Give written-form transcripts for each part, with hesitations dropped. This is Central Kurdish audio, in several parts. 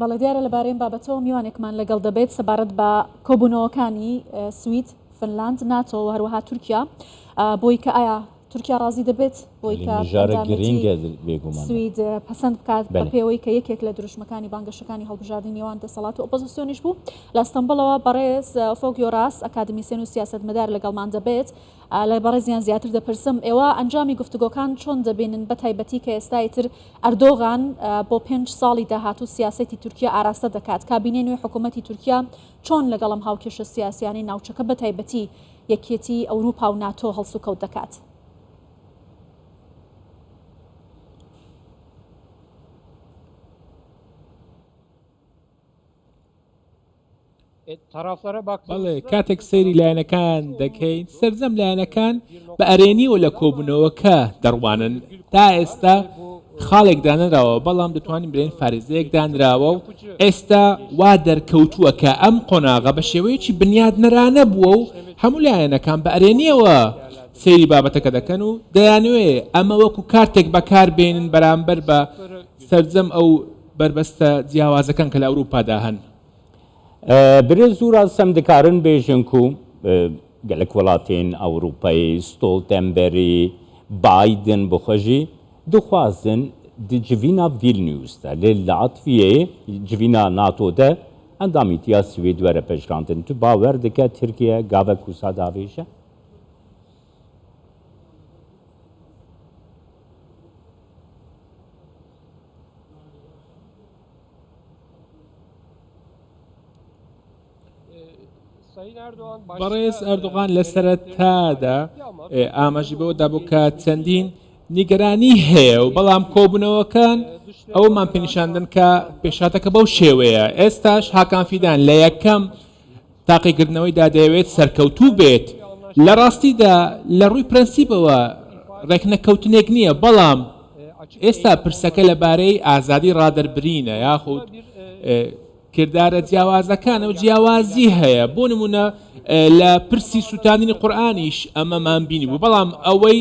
بەڵێ دیارە لەبارەی بابەتەوە میوانێکمان لەگەڵ دەبێت سەبارەت بە کۆبوونەوەکانی سوید، فنلاند، ناتۆ و هەروەها تورکیا بۆی کە ئایا تورکیا ڕازی دەبێت بۆی کە سوید پەسەند بکات بە پێوەی کە یەکێک لە دروشمەکانی بانگەشەکانی هەڵبژاردننی نێوان دەسەڵات و ئۆپۆزیسیۆنیش بوو. لە ئەستەمبڵەوە بەڕێز فۆگیۆراس ئەکادمیسیەن و سیاسەتمەدار لەگەڵمان دەبێت. لە بەڕێزیان زیاتر دەپرسم ئێوە ئەنجامی گفتوگۆکان چۆن دەبینن بە تایبەتی کە ئێستای تر ئەردۆغان بۆ 5 ساڵی داهاتوو سیاسەتی تورکیا ئاراستە دەکات، کابینەی نوێی حکوومەتی تورکیا چۆن لەگەڵم هاوکێشە سیاسیانی ناوچەکە بە تایبەتی یەکێتی ئەوروپا و ناتۆ هەڵسو کەوت دەکات؟ بەڵێ کاتێک سەیری لایەنەکان دەکەین سەرجەم لایەنەکان بە ئەرێنیەوە لە کۆبوونەوەکە دەڕوانن. تا ئێستا خاڵێک دانراوە، بەڵام دەتوانین برێن فارێزەیەک دانراوە و ئێستا وا دەرکەوتووە کە ئەم قۆناغە بە شێوەیەکی بنیادنەرانە بووە و هەموو لایەنەکان بە ئەرێنیەوە سەیری بابەتەکە دەکەن و دەیانوێ ئەمە وەکو کارتێک بەکاربێنن بەرامبەر بە سەرجەم ئەو بربەستە جیاوازەکان کە لە ئەوروپادا هەن. برێ زوورە سەم دەکارن بێژن و gelek welatên Ewropayê Stoltenbergê Biden bixwejî dixwazin di civîna Vilnius de lê li Latviyê civîna NATO de endamîtiya Swêd were pejirandin. Tu bawer dike Tirkiye gavek wisa davêje? بەڕێز ئەردوغان لە سەرەتادا ئاماژی بەوە دابوو کە چەندین نیگەرانی هەیە و بەڵام کۆبوونەوەکان ئەومان پێنیشاندن کە پێشاتەکە بەو شێوەیە. ئێستاش هاکان فیدان لە یەکەم تاقیکردنەوەیدا دەیەوێت سەرکەوتوو بێت. لە ڕاستیدا لە ڕووی پرەنسیپەوە ڕێکنەکەوتنێک نییە، بەڵام ئێستا پرسەکە لەبارەی ئازادی ڕادەربرینە یاخود کردارە جیاوازەکانە و جیاوازی هەیە. بۆ نمونە لە پرسی سووتاندنی قورئانیش ئەمەمان بینی بوو، بەڵام ئەوەی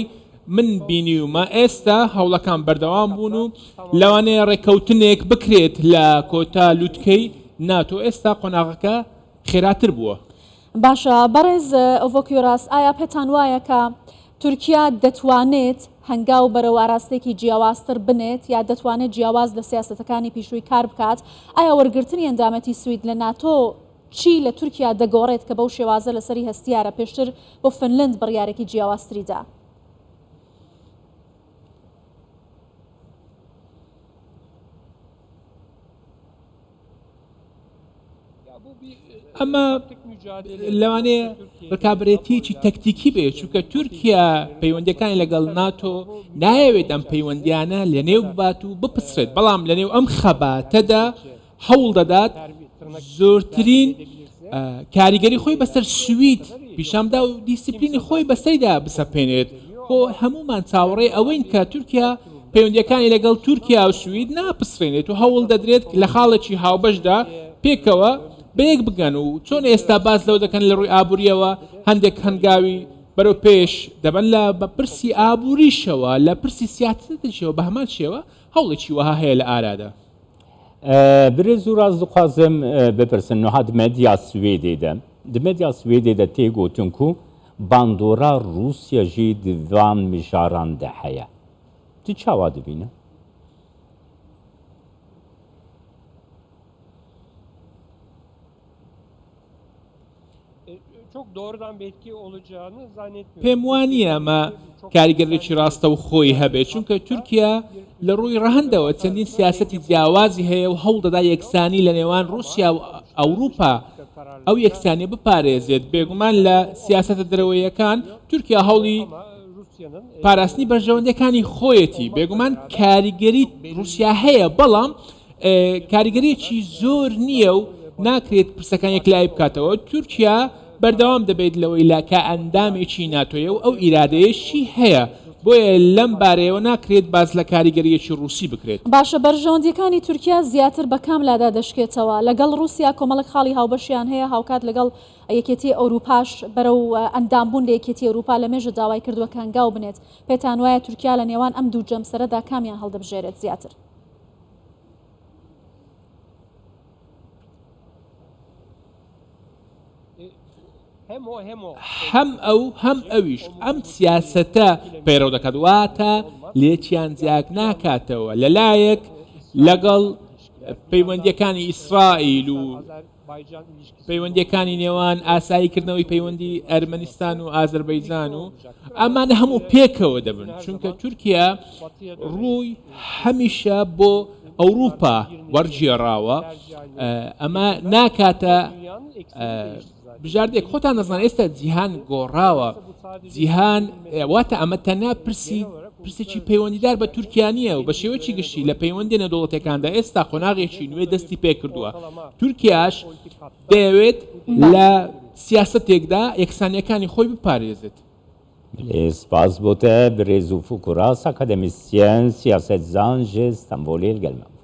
من بینیومە ئێستا هەوڵەکان بەردەوام بوون و لەوانەیە ڕێکەوتنێک بکرێت لە کۆتا لووتکەی ناتۆ. ئێستا قۆناغەکە خێراتر بووە. باشە بەڕێز ئۆڤۆکیۆراس، ئایا پێتان وایە کە تورکیا دەتوانێت هەنگاو بەرەو ئاراستێکی جیاوازتر بنێت یا دەتوانێت جیاواز لە سیاسەتەکانی پیشووی کار بکات؟ ئایا وەرگرتنی ئەندامەتی سوید لە ناتۆ چی لە تورکیا دەگۆڕێت کە بەو شێوازە لەسەری هەستیارە پێشتر بۆ فنلند بڕیارێکی جیاوازتریدا؟ ئەمە لەوانەیە ڕکابەتێکی تەکتیکی بێت، چونکە تورکیا پەیوەندیەکانی لەگەڵ ناتۆ نایەوێت ئەم پەیوەندیانە لە نێو ببات و بپسرێت، بەڵام لە نێو ئەم خەباتەدا هەوڵ دەدات زۆرترین کاریگەری خۆی بەسەر سوید پیشامدا و دیسیپلینی خۆی بەسەریدا بسەپێنێت. بۆ هەمومان چاوەڕێ ئەوەین کە تورکیا پەیوەندیەکانی لەگەڵ تورکیا و سوید ناپسرێنێت و هەوڵ دەدرێت لە خاڵێکی هاوبەشدا پێکەوە بەیەک بگەن و چۆن ئێستا باز لەو دەکەن لە ڕووی ئابوووریەوە هەندێک هەنگاوی بەرەو پێش دەبن لە بە پرسی ئابووریشەوە لە پرسی سیاسەتیشەوە بە هەمان شێوە هەوڵێکی وەها هەیە لە ئارادا. برێ زووراز دخوازم بپرسن نوها دمەدیا سوێدێدە دمەدیا سوێدێدە تێگوتن و باندۆرا رووسیەژی دیوان میژاراندا هەیە. تو چاوا دەبینە؟ پێم وانییە ئەمە کاریگەرێکی ڕاستە و خۆی هەبێت، چونکە تورکیا لە ڕووی ڕەهەندەوە چەندین سیاسەتی جیاوازی هەیە و هەوڵ دەدا یەکسانی لە نێوان رووسیا و ئەوروپا ئەو یەکسانیە بپارێزێت. بێگومان لە سیاسەتە دەرەوەیەکان تورکیا هەوڵی پاراستنی بەرژەوەندەکانی خۆیەتی، بێگومان کاریگەری رووسیا هەیە، بەڵام کاریگەریەکی زۆر نییە و ناکرێت پرسەکانێک لای بکاتەوە. تورکیا بەردەوام دەبێت لەوەی لاکە ئەندامێکی ناتۆیە و ئەو ئیرادەیەشی هەیە، بۆیە لەم بارەیەوە ناکرێت باز لە کاریگەریەکی رووسی بکرێت. باشە بەرژەوەندیەکانی تورکیا زیاتر بە کام لادا دەشکێتەوە؟ لەگەڵ رووسیا کۆمەڵک خاڵی هاوبەشیان هەیە هاوکات لەگەڵ یەکێتی ئەوروپاش بەرەو ئەندامبوون لە یەکێتی ئەوروپا لە مێژە داوای کردووە کە هەنگاو بنێت. پێتان وایە تورکیا لە نێوان ئەم دوو جەمسەرەدا کامیان هەڵدەبژێرێت زیاتر؟ هەم ئەو هەم ئەویش ئەم سیاسەتە پەیڕەو دەکات واتە لێکیان جیاک ناکاتەوە لەلایەک لەگەڵ پەیوەندیەکانی ئیسرائیل و پەیوەندیەکانی نێوان ئاساییکردنەوەی پەیوەندی ئەرمەنیستان و ئازەربەیجان و ئەمانە هەموو پێکەوە دەبن چونکە تورکیا ڕووی هەمیشە بۆ ئەوروپا وەرگێڕاوە ئەمە ناکاتە بژاردێک خۆتان دەزان ئێستا جیهان گۆڕاوە جیهان واتە ئەمە تەنها پرسێکی پەیوەندیدار بە تورکیا نییە و بە شێوەیەکی گشتی لە پەیوەندی نەدەوڵەتەکاندا ئێستا قۆناغێکی نوێ دەستی پێ کردووە تورکیاش دەیەوێت لە سیاستێکدا یەکسانیەکانی خۆی بپارێزێت سپاس بۆ te bi rêz û fûk û rast akademisyen siyasetzan ji Stenbolê gelme.